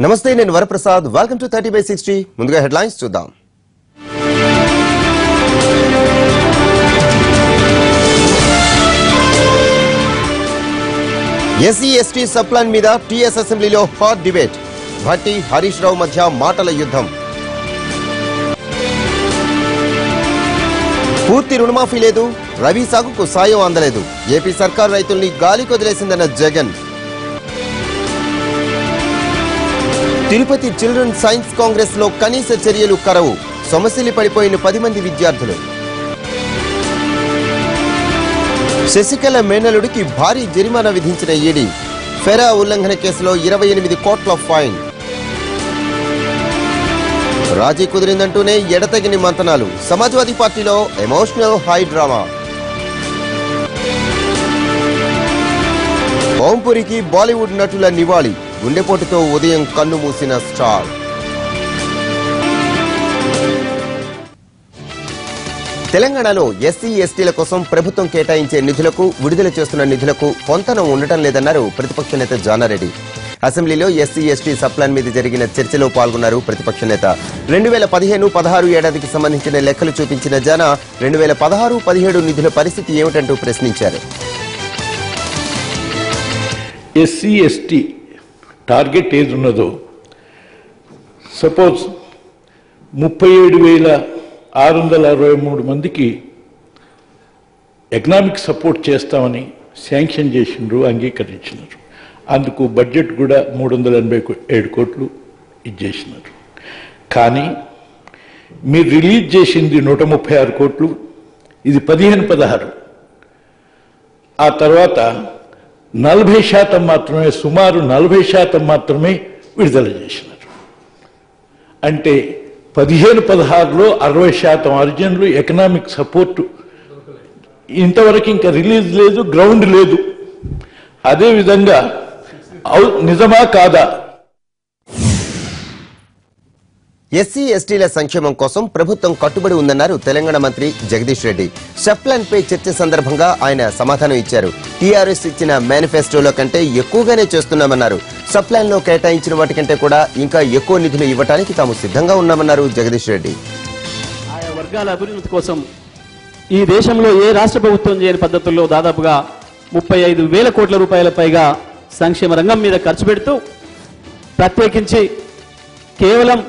నమస్తే, నేను Varaprasad. Welcome to 30/60. ముందుగా హెడ్లైన్స్ చూద్దాం. ఎస్సీ ఎస్టీ సబ్ ప్లాన్ మీద టీఎస్ అసెంబ్లీలో హాట్ డిబేట్. భట్టి హరీష్ రావు మధ్య మాటల యుద్ధం. పూర్తి రుణమాఫీ లేదు, రవి సాగుకు సాయం అందలేదు. ఏపీ సర్కార్ రైతుల్ని గాలి కొదిలేసిందన్న Jagan. Tirupati children science congress లో కనీస చర్యలు కరవు. సమస్యలు పడిపోయిన 10 మంది విద్యార్థులు. శశికళ మేనలుడికి భారీ జరిమానా విధించిన ఈడీ. ఫెరా ఉల్లంఘన కేసులో 28 కోట్ల ఫైన్. రాజీ కుదిరిందంటూనే ఎడతగిని మంతనాలు. సమాజ్వాదీ పార్టీలో ఎమోషనల్ హై డ్రామా. ఓంపురికి బాలీవుడ్ నటుల నివాళి. గుండెపోటుతో ఉదయం కన్ను మూసిన స్టార్. తెలంగాణలో ఎస్సీ ఎస్టీల కోసం ప్రభుత్వం కేటాయించే నిధులకు, విడుదల చేస్తున్న నిధులకు పొంతన ఉండటం లేదన్నారు ప్రతిపక్ష నేత జానారెడ్డి. అసెంబ్లీలో ఎస్సీ ఎస్టీ సబ్ ప్లాన్ మీద జరిగిన చర్చలో పాల్గొన్నారు ప్రతిపక్ష నేత. 2015-16 ఏడాదికి సంబంధించిన లెక్కలు చూపించిన జానా 2016-17 నిధుల పరిస్థితి ఏమిటంటూ ప్రశ్నించారు. ఎస్సీ ఎస్టీ టార్గెట్ ఏది ఉన్నదో, సపోజ్ 37,663 మందికి ఎకనామిక్ సపోర్ట్ చేస్తామని శాంక్షన్ చేసిండ్రు, అంగీకరించినారు. అందుకు బడ్జెట్ కూడా 387 కోట్లు ఇచ్చేసినారు. కానీ మీరు రిలీజ్ చేసింది 136 కోట్లు, ఇది 15-16. ఆ తర్వాత 40% మాత్రమే, సుమారు 40% మాత్రమే విడుదల చేసినారు. అంటే 15-16లో 60% అర్జన్లు ఎకనామిక్ సపోర్ట్ ఇంతవరకు ఇంకా రిలీజ్ లేదు, గ్రౌండ్ లేదు. అదేవిధంగా నిజమా కాదా? ఎస్సీ ఎస్టీల సంక్షేమం కోసం ప్రభుత్వం కట్టుబడి ఉందన్నారు తెలంగాణ మంత్రి జగదీష్ రెడ్డి. సబ్ ప్లాన్ పై చర్చ సందర్భంగా ఆయన సమాధానం ఇచ్చారు. టీఆర్ఎస్ ఇచ్చిన మేనిఫెస్టోలో కంటే ఎక్కువగానే చేస్తున్నామన్నారు. సబ్ ప్లాన్ లో కేటాయించిన వాటి కంటే కూడా ఇంకా ఎక్కువ నిధులు ఇవ్వడానికి తాము సిద్ధంగా ఉన్నామన్నారు జగదీష్ రెడ్డి. ఆయా వర్గాల అభివృద్ధి కోసం ఈ దేశంలో ఏ రాష్ట్ర ప్రభుత్వం చేయని పద్ధతుల్లో దాదాపుగా 35,000 కోట్ల రూపాయల పైగా సంక్షేమ రంగం మీద ఖర్చు పెడుతూ, ప్రత్యేకించి కేవలం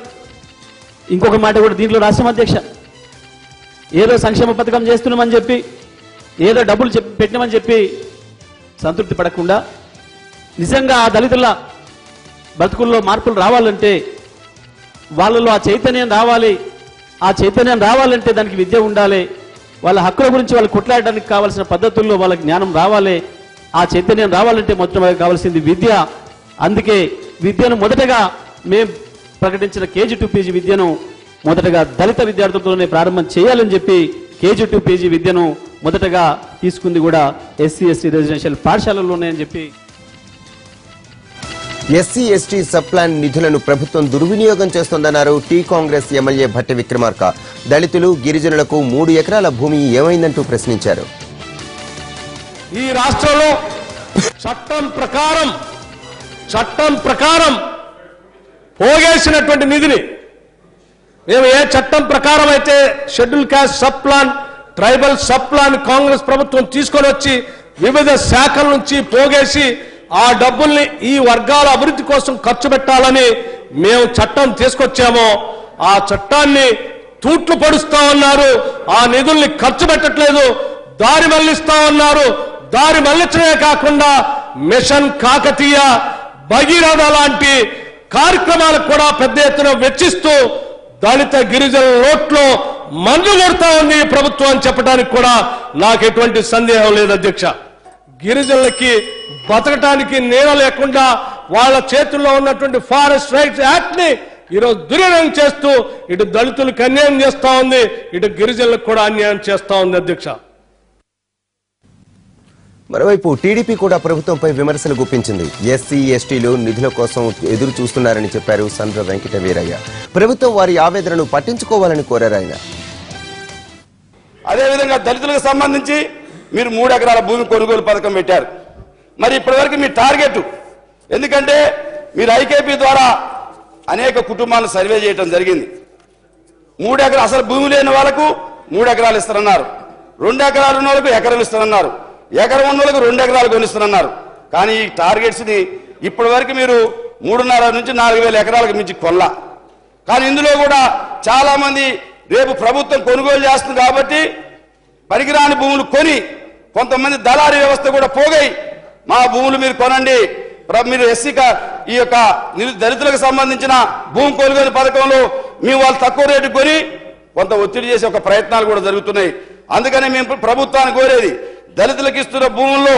ఇంకొక మాట కూడా దీంట్లో రాష్ట్రం అధ్యక్ష, ఏదో సంక్షేమ పథకం చేస్తున్నామని చెప్పి, ఏదో డబ్బులు పెట్టినామని చెప్పి సంతృప్తి పడకుండా, నిజంగా ఆ దళితుల బతుకుల్లో మార్పులు రావాలంటే, వాళ్ళలో ఆ చైతన్యం రావాలి. ఆ చైతన్యం రావాలంటే దానికి విద్య ఉండాలి. వాళ్ళ హక్కుల గురించి వాళ్ళు కొట్లాడడానికి కావాల్సిన పద్ధతుల్లో వాళ్ళకి జ్ఞానం రావాలి. ఆ చైతన్యం రావాలంటే మొట్టమొదటి కావాల్సింది విద్య. అందుకే విద్యను మొదటగా మేము ప్రకటించిన కేజీ టు పీజీ విద్యను మొదటగా దళిత విద్యార్థులతోనే ప్రారంభం చేయాలని చెప్పి కేజీ టు పీజీ విద్యను మొదటగా తీసుకుంది కూడా ఎస్సీ ఎస్టీ రెసిడెన్షియల్ పాఠశాలలోనే అని చెప్పి. ఎస్సీ ఎస్టీ సబ్ ప్లాన్ నిధులను ప్రభుత్వం దుర్వినియోగం చేస్తోందన్నారు టీ కాంగ్రెస్ ఎమ్మెల్యే భట్టి విక్రమార్క. దళితులు, గిరిజనులకు 3 ఎకరాల భూమి ఏమైందంటూ ప్రశ్నించారు. ఈ రాష్ట్రంలో చట్టం ప్రకారం పోగేసినటువంటి నిధిని మేము ఏ చట్టం ప్రకారం అయితే schedule caste sub plan, tribal sub plan Congress ప్రభుత్వం తీసుకొని వచ్చి వివిధ శాఖల నుంచి పోగేసి ఆ డబ్బుల్ని ఈ వర్గాల అభివృద్ధి కోసం ఖర్చు పెట్టాలని మేము చట్టం తీసుకొచ్చామో, ఆ చట్టాన్ని తూట్లు పడుస్తా ఉన్నారు. ఆ నిధుల్ని ఖర్చు పెట్టట్లేదు, దారి మళ్లిస్తా ఉన్నారు. దారి మళ్లించడమే కాకుండా మిషన్ కాకతీయ, భగీరథ లాంటి కార్యక్రమాలకు కూడా పెద్ద ఎత్తున వెచ్చిస్తూ దళిత గిరిజనుల నోట్లో మందు కొడతా ఉంది ఈ ప్రభుత్వం అని చెప్పడానికి కూడా నాకు ఎటువంటి సందేహం లేదు అధ్యక్ష. గిరిజనులకి బతకటానికి నేల లేకుండా వాళ్ళ చేతుల్లో ఉన్నటువంటి ఫారెస్ట్ రైట్స్ యాక్ట్ ని ఈరోజు దుర్వినియోగం చేస్తూ ఇటు దళితులకు అన్యాయం చేస్తా ఉంది, ఇటు గిరిజనులకు కూడా అన్యాయం చేస్తా ఉంది అధ్యక్ష. మరోవైపు టీడీపీ కూడా ప్రభుత్వంపై విమర్శలు గుప్పించింది. ఎస్సీ ఎస్టీలు నిధుల కోసం ఎదురు చూస్తున్నారని చెప్పారు సంద్ర వెంకట వీరయ్య. ప్రభుత్వం వారి ఆవేదనను పట్టించుకోవాలని కోరారు ఆయన. అదేవిధంగా దళితులకు సంబంధించి మీరు 3 ఎకరాల భూమి కొనుగోలు పథకం పెట్టారు. మరి ఇప్పటివరకు మీ టార్గెట్, ఎందుకంటే మీరు ఐకేపీ ద్వారా అనేక కుటుంబాలను సర్వే చేయడం జరిగింది. 3 ఎకరాలు అసలు భూమి లేని వాళ్ళకు 3 ఎకరాలు ఇస్తారన్నారు, 2 ఎకరాలు ఉన్న వాళ్ళకు ఎకరం ఇస్తారన్నారు, ఎకరం ఉన్న వాళ్ళకు 2 ఎకరాలు కొనిస్తారన్నారు. కానీ ఈ టార్గెట్స్ని ఇప్పటి వరకు మీరు 3,500 నుంచి 4,000 ఎకరాలకు మించి కొల్లా. కానీ ఇందులో కూడా చాలా మంది రేపు ప్రభుత్వం కొనుగోలు చేస్తుంది కాబట్టి పనికిరాని భూములు కొని కొంతమంది దళారీ వ్యవస్థ కూడా పోగై మా భూములు మీరు కొనండి, మీరు ఎస్సీ ఈ యొక్క దళితులకు సంబంధించిన భూమి కొనుగోలు పథకంలో మేము వాళ్ళు తక్కువ రేటు కొని కొంత ఒత్తిడి చేసే ఒక ప్రయత్నాలు కూడా జరుగుతున్నాయి. అందుకని మేము ప్రభుత్వాన్ని కోరేది దళితులకు ఇస్తున్న భూముల్లో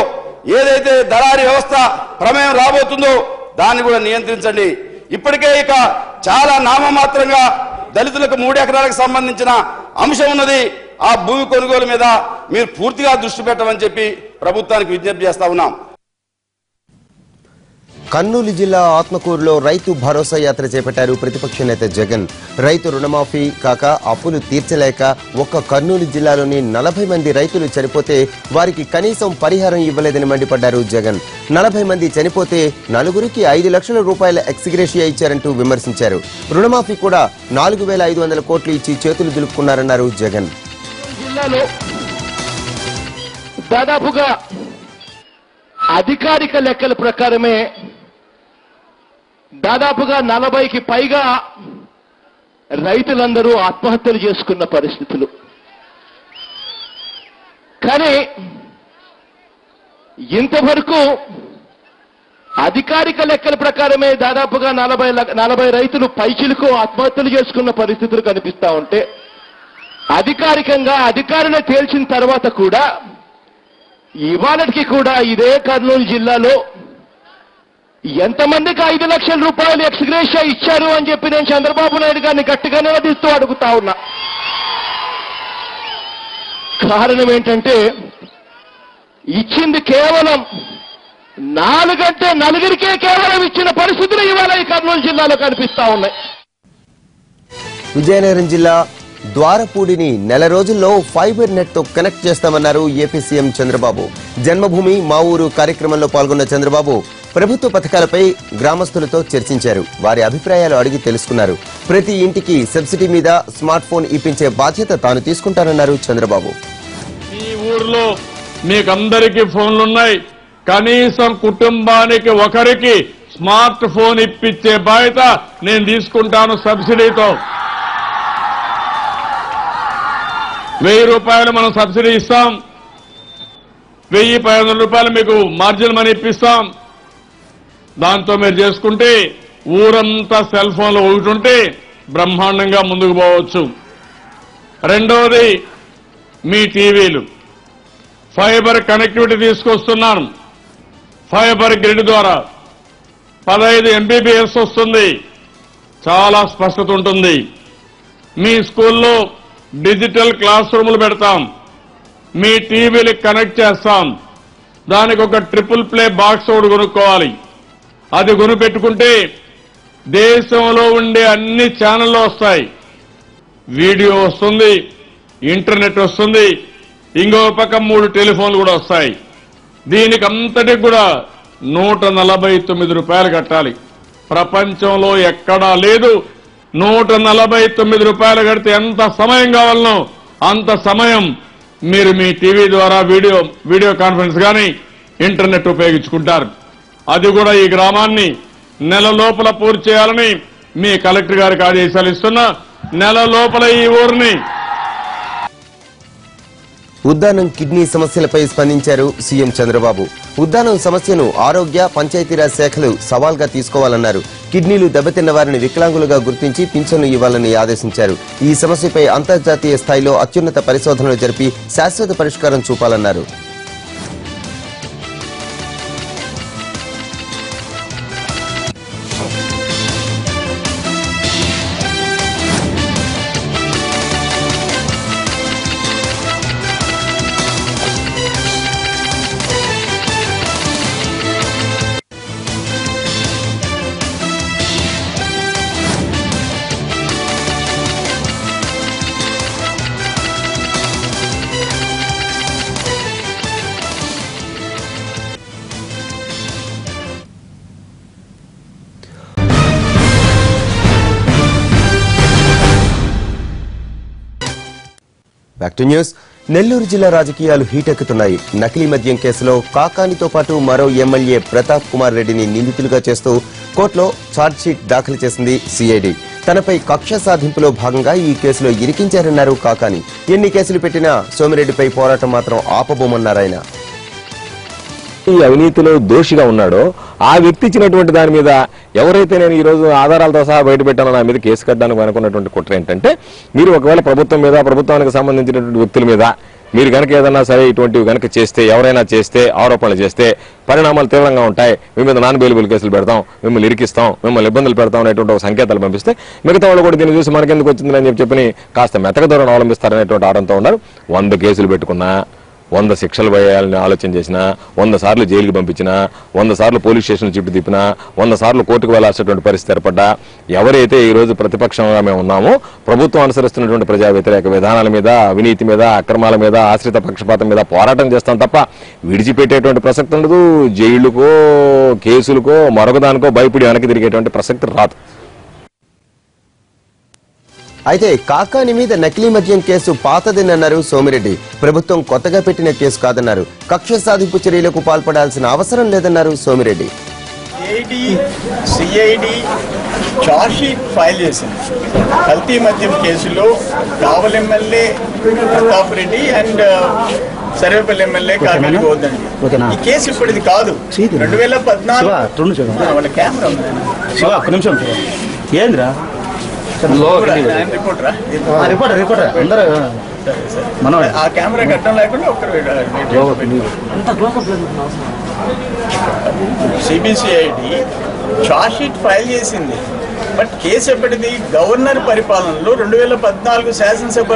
ఏదైతే దళారీ వ్యవస్థ ప్రమేయం రాబోతుందో దాన్ని కూడా నియంత్రించండి. ఇప్పటికే ఇక చాలా నామమాత్రంగా దళితులకు 3 ఎకరాలకు సంబంధించిన అంశం ఉన్నది. ఆ భూమి కొనుగోలు మీద మీరు పూర్తిగా దృష్టి పెట్టమని చెప్పి ప్రభుత్వానికి విజ్ఞప్తి చేస్తా ఉన్నాం. కర్నూలు జిల్లా ఆత్మకూరులో రైతు భరోసా యాత్ర చేపట్టారు ప్రతిపక్ష నేత జగన్. రైతు రుణమాఫీ కాక అప్పులు తీర్చలేక ఒక్క కర్నూలు జిల్లాలోని 40 మంది రైతులు చనిపోతే వారికి కనీసం పరిహారం ఇవ్వలేదని మండిపడ్డారు జగన్. 40 మంది చనిపోతే 4గురికి 5 లక్షల రూపాయల ఎక్స్గ్రేషియా ఇచ్చారంటూ విమర్శించారు. రుణమాఫీ కూడా 4,500 కోట్లు ఇచ్చి చేతులు దులుపుకున్నారన్నారు జగన్. జిల్లాలో దాదాపుగా అధికారిక లెక్కల ప్రకారమే దాదాపుగా 40కి పైగా రైతులందరూ ఆత్మహత్యలు చేసుకున్న పరిస్థితులు. కానీ ఇంతవరకు అధికారిక లెక్కల ప్రకారమే దాదాపుగా 40 రైతులు పైచిలకు ఆత్మహత్యలు చేసుకున్న పరిస్థితులు కనిపిస్తా ఉంటే అధికారికంగా అధికారులు తేల్చిన తర్వాత కూడా ఇవాళకి కూడా ఇదే కర్నూలు జిల్లాలో ఎంతమందికి 5 లక్షల రూపాయలు ఎక్స్గ్రేషియా ఇచ్చారు అని చెప్పి నేను చంద్రబాబు నాయుడు గారిని గట్టిగా నిలదీస్తూ అడుగుతా ఉన్నా. కారణం ఏంటంటే ఇచ్చింది కేవలం 4 అంటే 4కే కేవలం ఇచ్చిన పరిస్థితులు ఇవాళ ఈ కర్నూలు జిల్లాలో కనిపిస్తా ఉన్నాయి. విజయనగరం జిల్లా ద్వారపూడిని నెల రోజుల్లో ఫైబర్ నెట్ తో కనెక్ట్ చేస్తామన్నారు ఏపీ సీఎం చంద్రబాబు. జన్మభూమి మా ఊరు కార్యక్రమంలో పాల్గొన్న చంద్రబాబు ప్రభుత్వ పథకాలపై గ్రామస్తులతో చర్చించారు. వారి అభిప్రాయాలు అడిగి తెలుసుకున్నారు. ప్రతి ఇంటికి సబ్సిడీ మీద స్మార్ట్ ఫోన్ ఇప్పించే బాధ్యత తాను తీసుకుంటానన్నారు చంద్రబాబు. ఈ ఊర్లో మీకందరికీ ఫోన్లున్నాయి, కనీసం కుటుంబానికి ఒకరికి స్మార్ట్ ఫోన్ ఇప్పించే బాధ్యత నేను తీసుకుంటాను. సబ్సిడీతో 1000 రూపాయలు మనం సబ్సిడీ ఇస్తాం, 1,500 రూపాయలు మీకు మార్జిన్ మనీ ఇప్పిస్తాం. దాంతో మీరు చేసుకుంటే ఊరంతా సెల్ ఫోన్లు ఒకటి ఉంటే బ్రహ్మాండంగా ముందుకు పోవచ్చు. రెండవది మీ టీవీలు ఫైబర్ కనెక్టివిటీ తీసుకొస్తున్నాను. ఫైబర్ గ్రిడ్ ద్వారా 15 MBPS వస్తుంది. చాలా స్పష్టత ఉంటుంది. మీ స్కూల్లో డిజిటల్ క్లాస్ రూములు పెడతాం, మీ టీవీలకు కనెక్ట్ చేస్తాం. దానికి ఒక ట్రిపుల్ ప్లే బాక్స్ ఒకటి కొనుక్కోవాలి. అది కొనుపెట్టుకుంటే దేశంలో ఉండే అన్ని ఛానళ్ళు వస్తాయి, వీడియో వస్తుంది, ఇంటర్నెట్ వస్తుంది, ఇంకో పక్క 3 టెలిఫోన్లు కూడా వస్తాయి. దీనికి అంతటికి కూడా 149 రూపాయలు కట్టాలి. ప్రపంచంలో ఎక్కడా లేదు. 149 రూపాయలు కడితే ఎంత సమయం కావాలనో అంత సమయం మీరు మీ టీవీ ద్వారా వీడియో కాన్ఫరెన్స్ కానీ ఇంటర్నెట్ ఉపయోగించుకుంటారు. అది కూడా ఈ గ్రామాన్ని నెల లోపల పూర్తి చేయాలని మీ కలెక్టర్ గారికి ఆదేశాలు ఇస్తున్నా. నెల లోపల ఈ ఊరిని ఉద్దానం కిడ్నీ సమస్యలపై స్పందించారు సీఎం చంద్రబాబు. ఉద్దానం సమస్యను ఆరోగ్య పంచాయతీరాజ్ శాఖలు సవాల్గా తీసుకోవాలన్నారు. కిడ్నీలు దెబ్బతిన్న వారిని వికలాంగులుగా గుర్తించి పింఛను ఇవ్వాలని ఆదేశించారు. ఈ సమస్యపై అంతర్జాతీయ స్థాయిలో అత్యున్నత పరిశోధనలు జరిపి శాశ్వత పరిష్కారం చూపాలన్నారు. Back to news. నెల్లూరు జిల్లా రాజకీయాలు హీటెక్కుతున్నాయి. నకిలీ మద్యం కేసులో కాకానితో పాటు మరో ఎమ్మెల్యే ప్రతాప్ కుమార్ రెడ్డిని నిందితులుగా చేస్తూ కోర్టులో ఛార్జ్షీట్ దాఖలు చేసింది సిఐడి. తనపై కక్ష సాధింపులో భాగంగా ఈ కేసులో ఇరికించారన్నారు కాకాని. ఎన్ని కేసులు పెట్టినా సోమిరెడ్డిపై పోరాటం మాత్రం ఆపబోమన్నారాయన. ఈ అవినీతిలో దోషిగా ఉన్నాడో ఆ వ్యక్తి ఇచ్చినటువంటి దాని మీద ఎవరైతే నేను ఈ రోజు ఆధారాలతో సహా బయట పెట్టానో నా మీద కేసు కట్టడానికి అనుకున్నటువంటి కుట్ర ఏంటంటే, మీరు ఒకవేళ ప్రభుత్వం మీద, ప్రభుత్వానికి సంబంధించినటువంటి వ్యక్తుల మీద మీరు కనుక ఏదన్నా సరే ఇటువంటివి కనుక చేస్తే, ఎవరైనా చేస్తే, ఆరోపణలు చేస్తే పరిణామాలు తీవ్రంగా ఉంటాయి, మీ మీద నాన్ బెయిలబుల్ కేసులు పెడతాం, మిమ్మల్ని ఇరికిస్తాం, మిమ్మల్ని ఇబ్బందులు పెడతాం అనేటువంటి ఒక సంకేతాలు పంపిస్తే మిగతా వాళ్ళు కూడా దీన్ని చూసి మనకెందుకు వచ్చిందని చెప్పి కాస్త మెతక ధోరణి అవలంబిస్తారనేటువంటి ఆడంతో ఉన్నారు. 100 కేసులు పెట్టుకున్నా, 100 శిక్షలు వేయాలని ఆలోచన చేసినా, 100 సార్లు జైలుకి పంపించినా, 100 సార్లు పోలీస్ స్టేషన్ చుట్టూ తిప్పినా, 100 సార్లు కోర్టుకు వెళ్లాల్సినటువంటి పరిస్థితి ఏర్పడ్డా, ఎవరైతే ఈ రోజు ప్రతిపక్షంగా మేము ఉన్నామో ప్రభుత్వం అనుసరిస్తున్నటువంటి ప్రజా వ్యతిరేక విధానాల మీద, అవినీతి మీద, అక్రమాల మీద, ఆశ్రిత పక్షపాతం మీద పోరాటం చేస్తాం తప్ప విడిచిపెట్టేటువంటి ప్రసక్తి ఉండదు. జైలుకో, కేసులకో, మరొకదానికో భయపడి వెనక్కి తిరిగేటువంటి ప్రసక్తి రాదు. అయితే కాకాని మీద నకిలీ మద్యం కేసు పాతదేనన్నారు సోమిరెడ్డి. ప్రభుత్వం కొత్తగా పెట్టిన కేసు కాదన్నారు. కక్ష సాధింపు చర్యలకు పాల్పడాల్సిన అవసరం లేదన్నారు సోమిరెడ్డి. సిఐడి చార్జ్షీట్ ఫైల్ చేసింది కల్తీ మద్యం కేసులో. Kavali MLA Pratap Reddy and Sarvepalli MLA Kakani Govardhan. ఈ కేసు ఇప్పటిది కాదు, 2014 వాళ్ళ కెమెరా ఏంద్రా ఆ కెమెరా కట్టడం లేకుండా సిబిసిఐడి చార్జ్షీట్ ఫైల్ చేసింది. బట్ కేసు ఎప్పటిది గవర్నర్ పరిపాలనలో 2014 శాసనసభ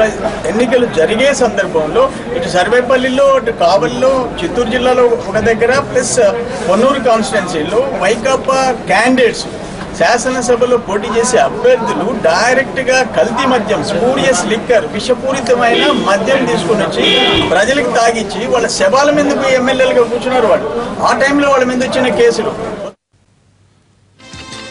ఎన్నికలు జరిగే సందర్భంలో ఇటు సర్వేపల్లిలో, ఇటు కావలిలో, చిత్తూరు జిల్లాలో ఒక దగ్గర, ప్లస్ పొన్నూరు కాన్స్టిట్యున్సీలో వైకాపా క్యాండిడేట్స్, శాసనసభలో పోటీ చేసే అభ్యర్థులు డైరెక్ట్ గా కల్తీ మద్యం, స్పూరియస్ లిక్కర్, విషపూరితమైన మద్యం తీసుకుని వచ్చి ప్రజలకు తాగిచ్చి వాళ్ళ శవాల మీద ఎమ్మెల్యేలుగా కూర్చున్నారు వాళ్ళు. ఆ టైంలో వాళ్ళ మీద వచ్చిన కేసులు.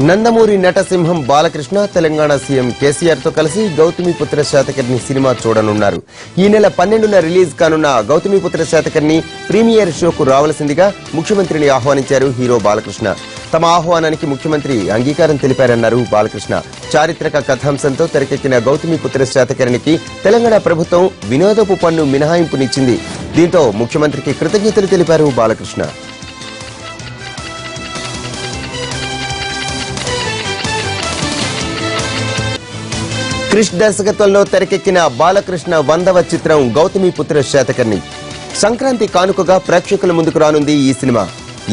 నందమూరి నటసింహం బాలకృష్ణ తెలంగాణ సీఎం కేసీఆర్ తో కలిసి గౌతమిపుత్ర శాతకర్ణి సినిమా చూడనున్నారు. ఈ నెల 12న రిలీజ్ కానున్న గౌతమిపుత్ర శాతకర్ణి ప్రీమియర్ షోకు రావాల్సిందిగా ముఖ్యమంత్రిని ఆహ్వానించారు హీరో బాలకృష్ణ. తమ ఆహ్వానానికి ముఖ్యమంత్రి అంగీకారం తెలిపారన్నారు బాలకృష్ణ. చారిత్రక కథాంశంతో తెరకెక్కిన గౌతమిపుత్ర శాతకర్ణికి తెలంగాణ ప్రభుత్వం వినోదపు పన్ను మినహాయింపునిచ్చింది. దీంతో ముఖ్యమంత్రికి కృతజ్ఞతలు తెలిపారు బాలకృష్ణ. క్రిష్ దర్శకత్వంలో తెరకెక్కిన బాలకృష్ణ 100వ చిత్రం గౌతమిపుత్ర శాతకర్ణి. సంక్రాంతి కానుకగా ప్రేక్షకుల ముందుకు రానుంది ఈ సినిమా.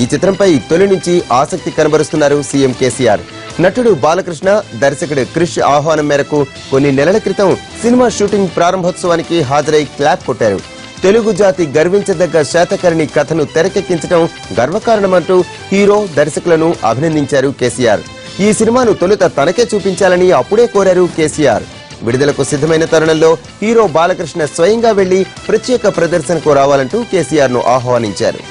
ఈ చిత్రంపై తొలి నుంచి ఆసక్తి కనబరుస్తున్నారు సీఎం కేసీఆర్. నటుడు బాలకృష్ణ, దర్శకుడు క్రిష్ ఆహ్వానం మేరకు కొన్ని నెలల క్రితం సినిమా షూటింగ్ ప్రారంభోత్సవానికి హాజరై క్లాప్ కొట్టారు. తెలుగు జాతి గర్వించదగ్గ శాతకర్ణి కథను తెరకెక్కించడం గర్వకారణమంటూ హీరో, దర్శకులను అభినందించారు కేసీఆర్. ఈ సినిమాను తొలుత తనకే చూపించాలని అప్పుడే కోరారు కేసీఆర్. విడుదలకు సిద్ధమైన తరుణంలో హీరో బాలకృష్ణ స్వయంగా వెళ్లి ప్రత్యేక ప్రదర్శనకు రావాలంటూ కేసీఆర్ ను ఆహ్వానించారు.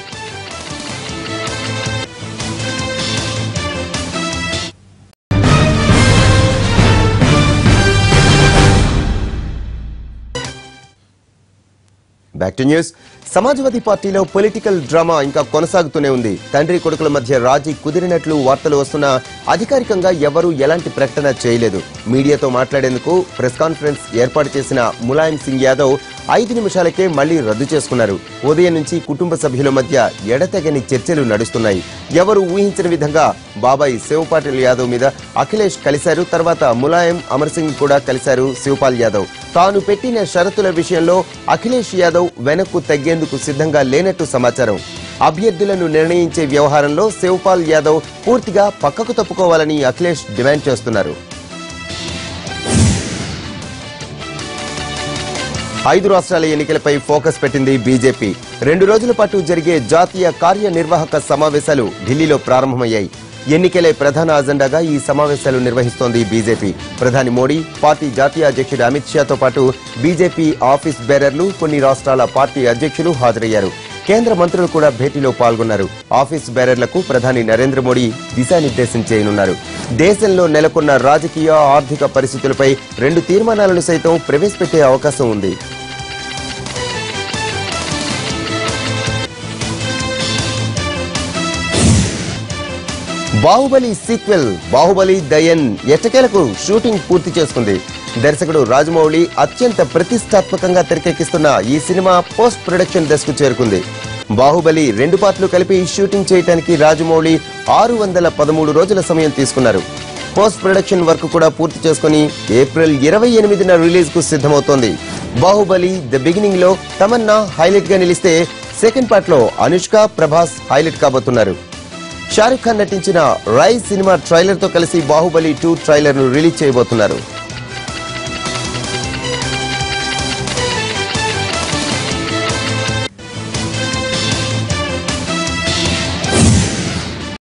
Back to news. సమాజ్వాదీ పార్టీలో పొలిటికల్ డ్రామా ఇంకా కొనసాగుతూనే ఉంది. తండ్రి కొడుకుల మధ్య రాజీ కుదిరినట్లు వార్తలు వస్తున్నా అధికారికంగా ఎవరూ ఎలాంటి ప్రకటన చేయలేదు. మీడియాతో మాట్లాడేందుకు ప్రెస్ కాన్ఫరెన్స్ ఏర్పాటు చేసిన ములాయం సింగ్ యాదవ్ 5 నిమిషాలకే మళ్లీ రద్దు చేసుకున్నారు. ఉదయం నుంచి కుటుంబ సభ్యుల మధ్య ఎడతెగని చర్చలు నడుస్తున్నాయి. ఎవరు ఊహించిన విధంగా బాబాయ్ శివపాటిల్ యాదవ్ మీద అఖిలేష్ కలిశారు. తర్వాత ములాయం, అమర్ సింగ్ కూడా కలిశారు శివపాల్ యాదవ్. తాను పెట్టిన షరతుల విషయంలో అఖిలేష్ యాదవ్ వెనక్కు తగ్గేందుకు సిద్ధంగా లేనట్టు సమాచారం. అభ్యర్థులను నిర్ణయించే వ్యవహారంలో శివపాల్ యాదవ్ పూర్తిగా పక్కకు తప్పుకోవాలని అఖిలేష్ డిమాండ్ చేస్తున్నారు. 5 రాష్ట్రాల ఎన్నికలపై ఫోకస్ పెట్టింది బీజేపీ. 2 రోజుల పాటు జరిగే జాతీయ కార్యనిర్వాహక సమావేశాలు ఢిల్లీలో ప్రారంభమయ్యాయి. ఎన్నికలే ప్రధాన అజెండాగా ఈ సమావేశాలు నిర్వహిస్తోంది బీజేపీ. ప్రధాని మోడీ, పార్టీ జాతీయ అధ్యక్షుడు అమిత్ షాతో పాటు బీజేపీ ఆఫీస్ బేరర్లు, కొన్ని రాష్ట్రాల పార్టీ అధ్యక్షులు హాజరయ్యారు. కేంద్ర మంత్రులు కూడా భేటీలో పాల్గొన్నారు. ఆఫీస్ బేరర్లకు ప్రధాని నరేంద్ర మోడీ దిశానిర్దేశం చేయనున్నారు. దేశంలో నెలకొన్న రాజకీయ, ఆర్థిక పరిస్థితులపై 2 తీర్మానాలను సైతం ప్రవేశపెట్టే అవకాశం ఉంది. బాహుబలి సీక్వెల్ బాహుబలి దయన్ ఎట్టకేలకు షూటింగ్ పూర్తి చేసుకుంది. దర్శకుడు రాజమౌళి అత్యంత ప్రతిష్టాత్మకంగా తెరకెక్కిస్తున్న ఈ సినిమా పోస్ట్ ప్రొడక్షన్ దశకు చేరుకుంది. బాహుబలి 2 పార్ట్లు కలిపి షూటింగ్ చేయడానికి రాజమౌళి 613 రోజుల సమయం తీసుకున్నారు. పోస్ట్ ప్రొడక్షన్ వర్క్ కూడా పూర్తి చేసుకుని ఏప్రిల్ 28న రిలీజ్ కు సిద్ధమవుతోంది. బాహుబలి ది బిగినింగ్ లో తమన్నా హైలైట్ గా నిలిస్తే సెకండ్ పార్ట్ లో అనుష్క, ప్రభాస్ హైలైట్ కాబోతున్నారు. షారుఖ్ ఖాన్ నటించిన రై సినిమా ట్రైలర్ తో కలిసి బాహుబలి 2 ట్రైలర్ ను రిలీజ్ చేయబోతున్నారు.